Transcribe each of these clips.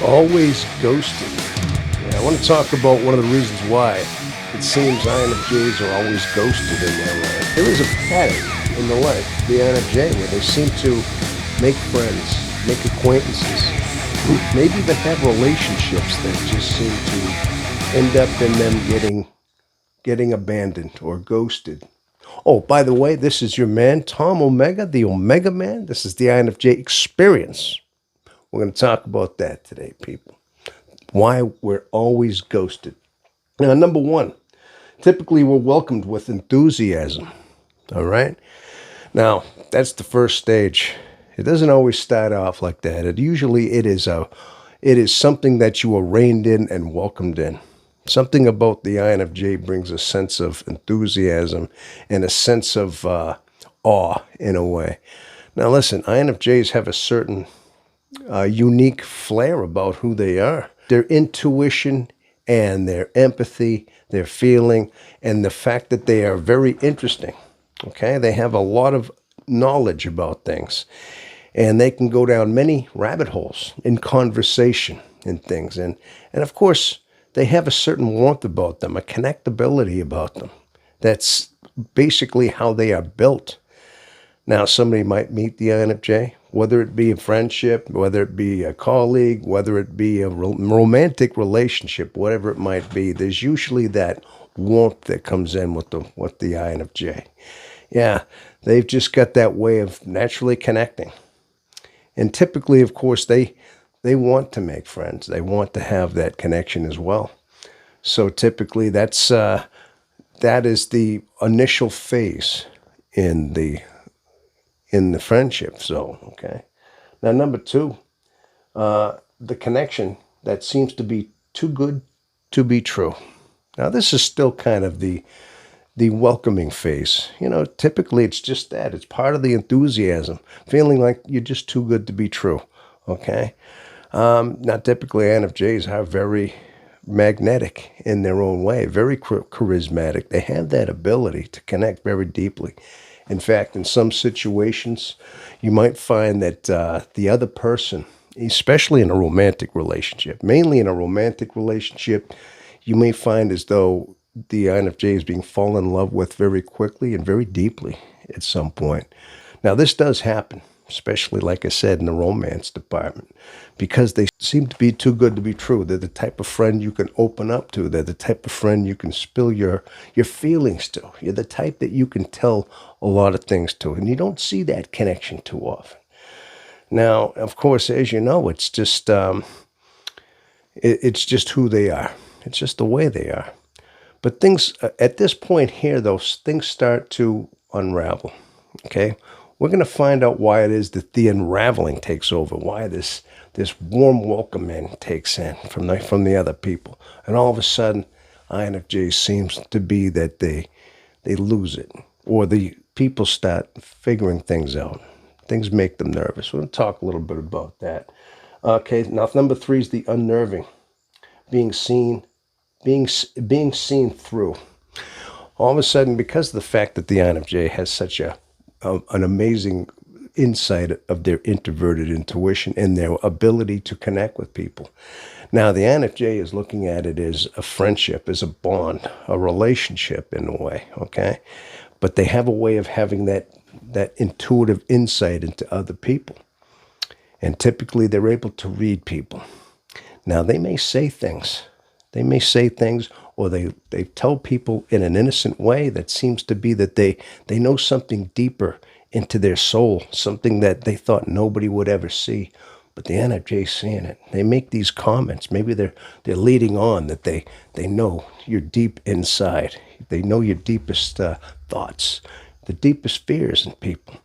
Always ghosted. Yeah, I want to talk about one of the reasons why it seems INFJs are always ghosted in their life. There is a pattern in the life of the INFJ where they seem to make friends, make acquaintances, maybe even have relationships that just seem to end up in them getting abandoned or ghosted. Oh, by the way, this is your man, Tom Omega, the Omega Man. This is the INFJ experience. We're going to talk about that today, people. Why we're always ghosted. Now, number one, typically we're welcomed with enthusiasm. All right. Now, that's the first stage. It doesn't always start off like that. It is something that you are reined in and welcomed in. Something about the INFJ brings a sense of enthusiasm and a sense of awe in a way. Now, listen, INFJs have a certain unique flair about who they are. Their intuition and their empathy, their feeling, and the fact that they are very interesting. Okay, they have a lot of knowledge about things, and they can go down many rabbit holes in conversation and things. And of course, they have a certain warmth about them, a connectability about them. That's basically how they are built. Now, somebody might meet the INFJ, whether it be a friendship, whether it be a colleague, whether it be a romantic relationship, whatever it might be. There's usually that warmth that comes in with the INFJ. Yeah, they've just got that way of naturally connecting. And typically, of course, they want to make friends. They want to have that connection as well. So typically, that is the initial phase in the friendship zone. Okay. Now, number two, the connection that seems to be too good to be true. Now, this is still kind of the welcoming phase. Typically it's just that. It's part of the enthusiasm, feeling like you're just too good to be true. Okay. Now, typically INFJs are very magnetic in their own way, very charismatic. They have that ability to connect very deeply. In fact, in some situations, you might find that the other person, especially in a romantic relationship, mainly in a romantic relationship, you may find as though the INFJ is being fallen in love with very quickly and very deeply at some point. Now, this does happen, especially, like I said, in the romance department, because they seem to be too good to be true. They're the type of friend you can open up to. They're the type of friend you can spill your feelings to. You're the type that you can tell a lot of things to, and you don't see that connection too often. Now, of course, as you know, it's just who they are. It's just the way they are. But things at this point here, though, things start to unravel. Okay, we're going to find out why it is that the unraveling takes over. Why this warm welcome in takes in from the other people, and all of a sudden, INFJ seems to be that they lose it, or the people start figuring things out. Things make them nervous. We're going to talk a little bit about that. Okay, now number three is the unnerving, being seen through. All of a sudden, because of the fact that the INFJ has such an amazing insight of their introverted intuition and their ability to connect with people. Now, the INFJ is looking at it as a friendship, as a bond, a relationship in a way, okay? But they have a way of having that intuitive insight into other people. And typically, they're able to read people. Now, they may say things. Or they tell people in an innocent way that seems to be that they know something deeper into their soul, something that they thought nobody would ever see. But the INFJ is seeing it. They make these comments. Maybe they're leading on that they know your deep inside. They know your deepest thoughts, the deepest fears in people.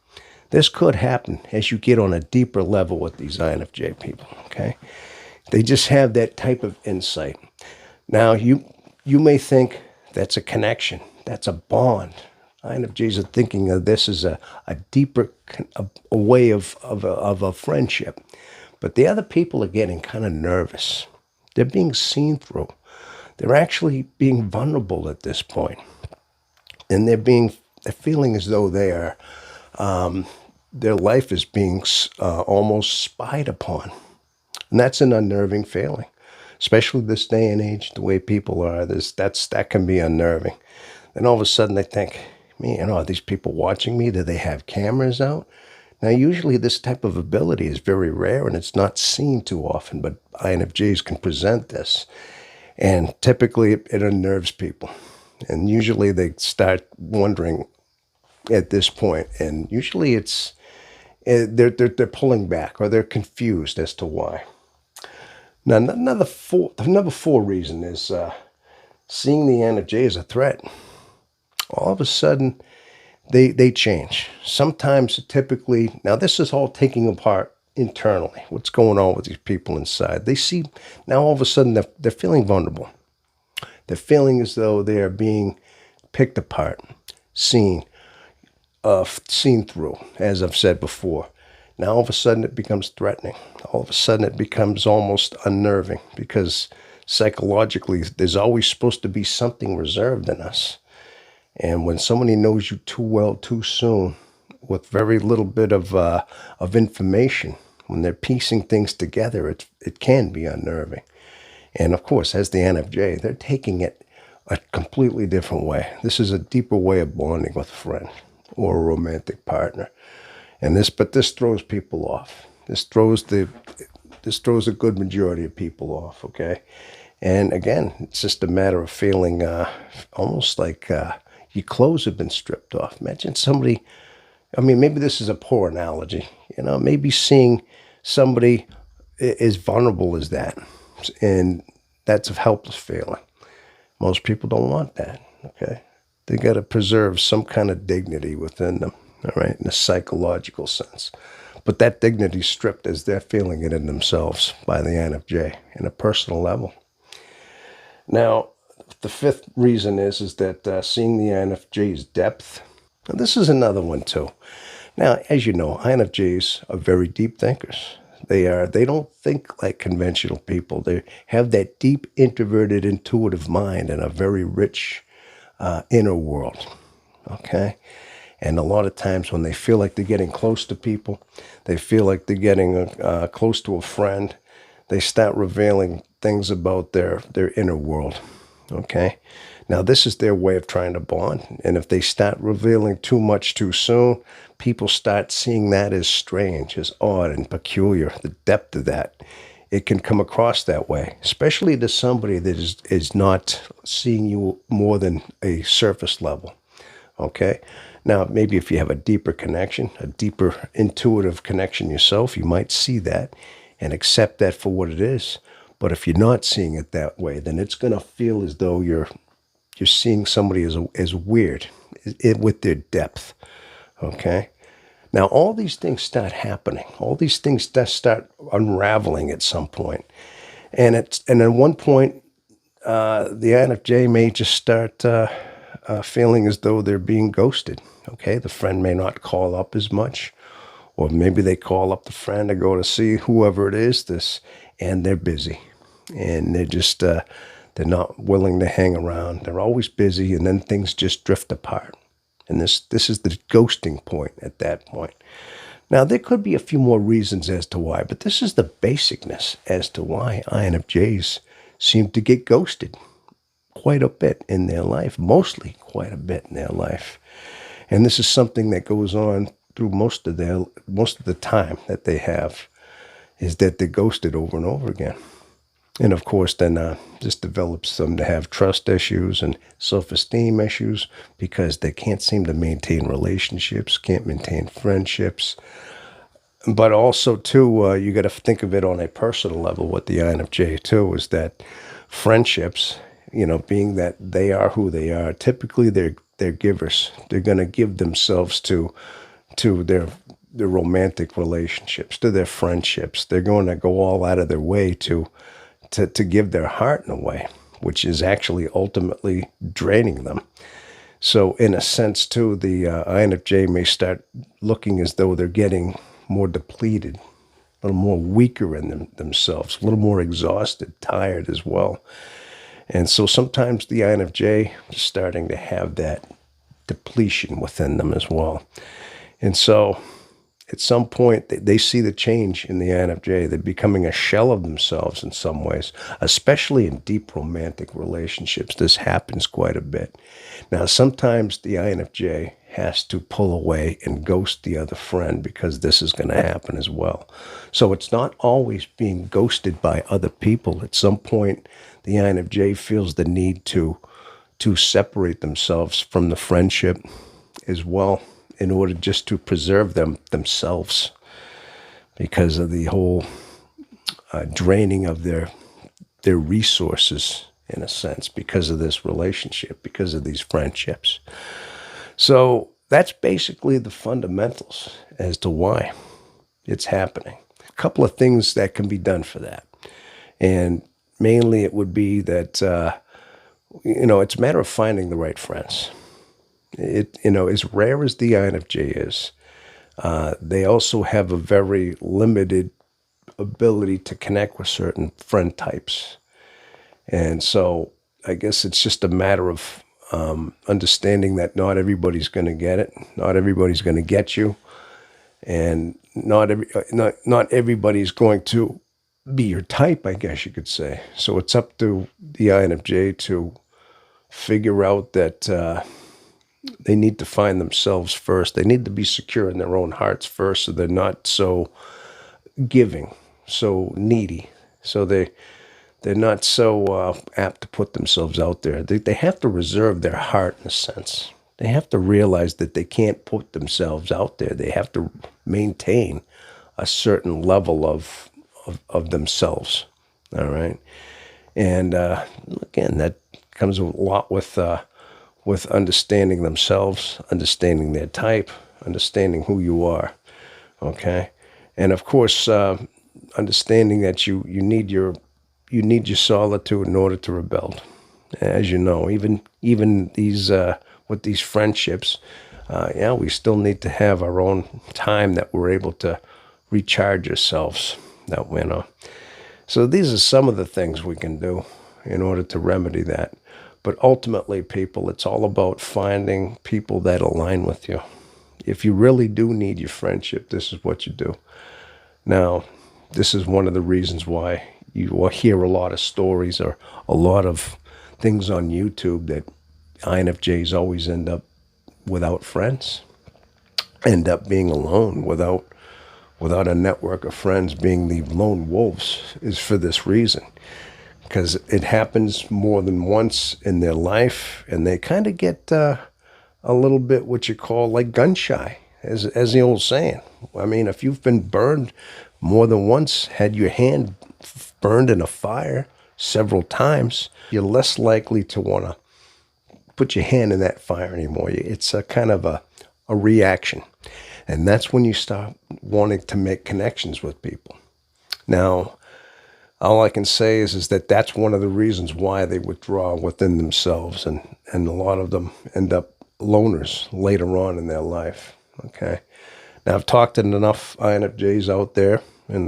This could happen as you get on a deeper level with these INFJ people, okay? They just have that type of insight. Now, you may think that's a connection, that's a bond. INFJs are thinking of this as a deeper a way of a friendship. But the other people are getting kind of nervous. They're being seen through. They're actually being vulnerable at this point. And they're feeling as though they are, their life is being almost spied upon. And that's an unnerving feeling, especially this day and age, the way people are. That can be unnerving. Then all of a sudden they think, man, are these people watching me? Do they have cameras out? Now, usually this type of ability is very rare and it's not seen too often, but INFJs can present this. And typically it unnerves people. And usually they start wondering at this point, and usually they're pulling back or they're confused as to why. Now, number four reason is seeing the INFJ as a threat. All of a sudden, they change. Sometimes, typically, now this is all taking apart internally. What's going on with these people inside? They see now all of a sudden they're feeling vulnerable. They're feeling as though they are being picked apart, seen through, as I've said before. Now all of a sudden it becomes threatening. All of a sudden it becomes almost unnerving because psychologically there's always supposed to be something reserved in us. And when somebody knows you too well too soon with very little bit of information, when they're piecing things together, it can be unnerving. And of course, as the INFJ, they're taking it a completely different way. This is a deeper way of bonding with a friend or a romantic partner. But this throws people off. This throws a good majority of people off, okay? And again, it's just a matter of feeling almost like your clothes have been stripped off. Imagine somebody, maybe this is a poor analogy, maybe seeing somebody as vulnerable as that. And that's a helpless feeling. Most people don't want that, okay? They got to preserve some kind of dignity within them, all right, in a psychological sense. But that dignity is stripped as they're feeling it in themselves by the INFJ in a personal level. Now, the fifth reason is that seeing the INFJ's depth. Now, this is another one too. Now, as you know, INFJs are very deep thinkers. They don't think like conventional people. They have that deep, introverted, intuitive mind and a very rich inner world, okay? And a lot of times when they feel like they're getting close to people, they feel like they're getting close to a friend, they start revealing things about their inner world, okay? Now, this is their way of trying to bond. And if they start revealing too much too soon, people start seeing that as strange, as odd and peculiar, the depth of that. It can come across that way, especially to somebody that is not seeing you more than a surface level, okay? Now, maybe if you have a deeper connection, a deeper intuitive connection yourself, you might see that and accept that for what it is. But if you're not seeing it that way, then it's going to feel as though you're seeing somebody as weird with their depth, okay? Now, all these things start happening. All these things start unraveling at some point. And at one point, the INFJ may just start feeling as though they're being ghosted, okay? The friend may not call up as much, or maybe they call up the friend to go to see whoever it is, and they're busy. And they're just... they're not willing to hang around. They're always busy, and then things just drift apart. And this is the ghosting point at that point. Now, there could be a few more reasons as to why, but this is the basicness as to why INFJs seem to get ghosted quite a bit in their life, mostly quite a bit in their life. And this is something that goes on through most of the time that they have, is that they're ghosted over and over again. And of course, then this develops them to have trust issues and self-esteem issues because they can't seem to maintain relationships, can't maintain friendships. But also, too, you got to think of it on a personal level with the INFJ, too, is that friendships, being that they are who they are, typically they're givers. They're going to give themselves to their romantic relationships, to their friendships. They're going to go all out of their way to give their heart in a way, which is actually ultimately draining them. So in a sense, too, the INFJ may start looking as though they're getting more depleted, a little more weaker in themselves, a little more exhausted, tired as well. And so sometimes the INFJ is starting to have that depletion within them as well. And so at some point, they see the change in the INFJ. They're becoming a shell of themselves in some ways, especially in deep romantic relationships. This happens quite a bit. Now, sometimes the INFJ has to pull away and ghost the other friend because this is going to happen as well. So it's not always being ghosted by other people. At some point, the INFJ feels the need to separate themselves from the friendship as well, in order just to preserve themselves because of the whole draining of their resources, in a sense, because of this relationship, because of these friendships. So that's basically the fundamentals as to why it's happening. A couple of things that can be done for that. And mainly it would be that, it's a matter of finding the right friends. As rare as the INFJ is, they also have a very limited ability to connect with certain friend types. And so I guess it's just a matter of understanding that not everybody's going to get it. Not everybody's going to get you. And not everybody's going to be your type, I guess you could say. So it's up to the INFJ to figure out that they need to find themselves first. They need to be secure in their own hearts first, so they're not so giving, so needy. So they're not so apt to put themselves out there. They have to reserve their heart in a sense. They have to realize that they can't put themselves out there. They have to maintain a certain level of themselves. All right. And again, that comes a lot with understanding themselves, understanding their type, understanding who you are. Okay. And of course, understanding that you need your solitude in order to rebel. As you know, even these with these friendships, we still need to have our own time that we're able to recharge ourselves. So these are some of the things we can do in order to remedy that. But ultimately, people, it's all about finding people that align with you. If you really do need your friendship, this is what you do. Now, this is one of the reasons why you will hear a lot of stories or a lot of things on YouTube that INFJs always end up without friends, end up being alone without a network of friends, being the lone wolves, is for this reason. Because it happens more than once in their life, and they kind of get a little bit what you call like gun shy, as the old saying. I mean, if you've been burned more than once, had your hand burned in a fire several times, you're less likely to want to put your hand in that fire anymore. It's a kind of a reaction. And that's when you start wanting to make connections with people. Now, all I can say is that that's one of the reasons why they withdraw within themselves, and a lot of them end up loners later on in their life. Okay. Now, I've talked to enough INFJs out there in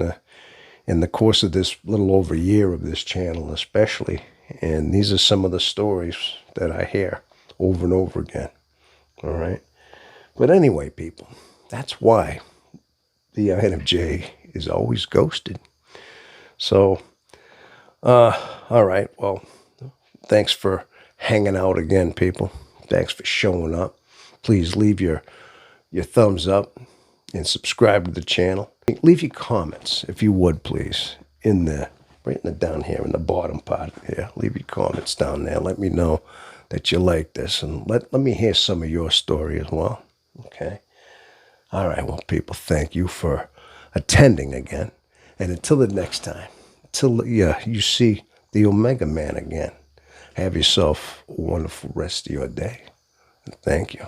the course of this little over a year of this channel, especially, and these are some of the stories that I hear over and over again. All right. But anyway, people, that's why the INFJ is always ghosted. So, all right. Well, thanks for hanging out again, people. Thanks for showing up. Please leave your thumbs up and subscribe to the channel. Leave your comments, if you would, please, down here in the bottom part here. Leave your comments down there. Let me know that you like this, and let me hear some of your story as well. Okay. All right. Well, people, thank you for attending again. And until the next time, until you see the Omega Man again, have yourself a wonderful rest of your day. And thank you.